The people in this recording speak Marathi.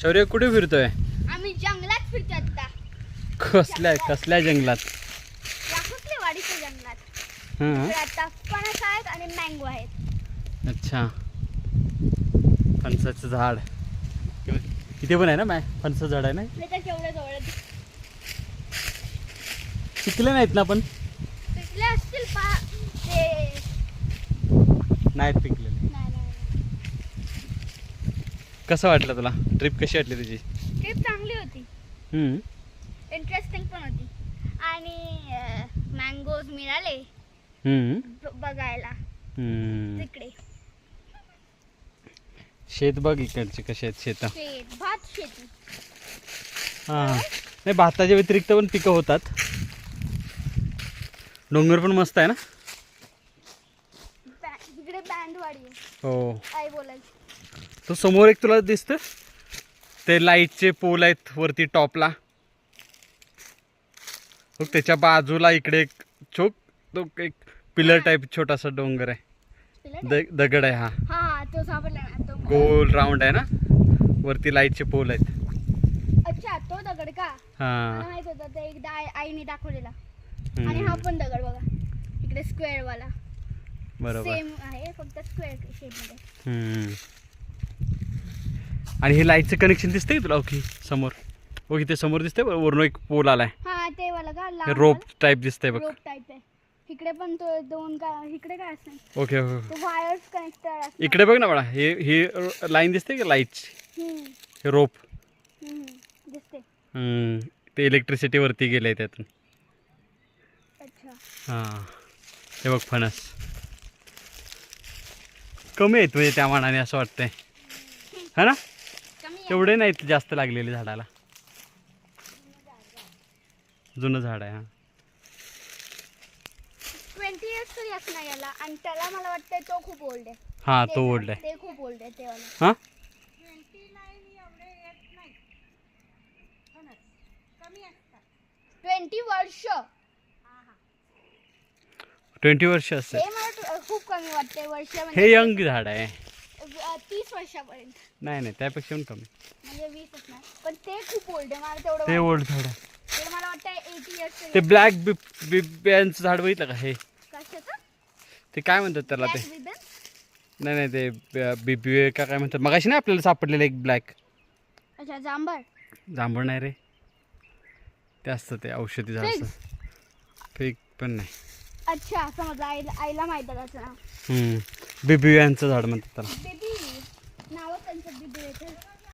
शौर्य कुठे फिरतोय? आम्ही जंगलात फिरतो आता. कसल्या जंगलात? वाडीच्या जंगलात. हां तर आता फणस आहेत आणि मँगो आहेत. अच्छा. फणसाचं झाड इथे पण आहे ना? फणसाचं झाड आहे ना? तर केवढं जवळ पिकले नाहीत ना? पण पिकले असतील पा ते नाहीत पिकलेले. कसं वाटलं तुला? ट्रिप कशी वाटली तुझी? ट्रिप चांगली होती. इंटरेस्टिंग पण होती. आणि मँगोज मिळाले बघायला तिकडे. शेत बघ इकडचे कसे आहेत शेत. भात शेती. हां नाही, भाताच्या व्यतिरिक्त पण पिकं होतात. डोंगर पण मस्त आहे ना? तिकडे बँडवाडी आहे. हो. काय बोलायचं? तो समोर एक तुला दिसतं ते लाईटचे पोल आहेत वरती टॉपला. बघ त्याच्या बाजूला इकडे एक तो एक पिलर टाईप छोटासा डोंगर आहे. दगड आहे. हा तो सापडला ना, तो गोल राऊंड आहे ना, वरती लाईटचे पोल आहेत. अच्छा तो दगड का? हां मला माहित होतं ते एकदा आईने दाखवलेला. आणि हा पण दगड बघा इकडे स्क्वेअर वाला. बरोबर. सेम आहे फक्त स्क्वेअर शेप मध्ये. आणि हे लाईटचं कनेक्शन दिसतंय तुला? ओके समोर. ओके ते समोर दिसतंय वरून एक पोल आलाय. हा ते वाला का? रोप टाईप दिसतंय बघ. रोप टाईप आहे. इकडे पण तो दोन काय इकडे काय असतं? Okay okay. तो वायर्स कनेक्टेड असतात. इकडे बघ ना बाळा, हे लाईन दिसते का लाईटची? हे रोप दिसते. ते इलेक्ट्रिसिटी वरती गेलंय त्यातून. अच्छा. हां हे बघ फणस कमी आहेत म्हणजे त्या मानाने असं वाटतंय हा ना? तेवढे नाहीत जास्त लागलेले झाडाला. जुनं झाड आहे. हां 20 इयर्स तरी असणार याला. आणि त्याला मला वाटतं तो खूप ओल्ड आहे. हां तो ओल्ड आहे. ते खूप ओल्ड आहे ते वाला. हां 20 वर्ष. 20 वर्ष असेल. हे मला खूप कमी वाटते वर्ष. हे यंग झाड आहे. 30 वर्षापर्यंत. नाही त्यापेक्षा पण कमी. म्हणजे 20 असणार. पण ते खूप ओल्ड आहे. मला तेवढं ते ओल्ड झाड आहे. ते मला वाटतं 80 इयर्स. ते ब्लॅक बिब्यांचं झाड बघितलं का? हे कशाचं? ते काय म्हणतात त्याला? ते Black ribbon? नाही ते बिबे का काय म्हणतात? मगाशी नाही आपल्याला सापडलेलं एक ब्लॅक. अच्छा जांभळ. जांभळ नाही रे, ते असतं ते औषधी झाड असतं. फेक पण नाही. अच्छा समजलं. आईला माहित आहे त्याचं नाव. बिबियांचं झाड म्हणतात त्याला. बेबी नाव त्यांचं बेबी येतं.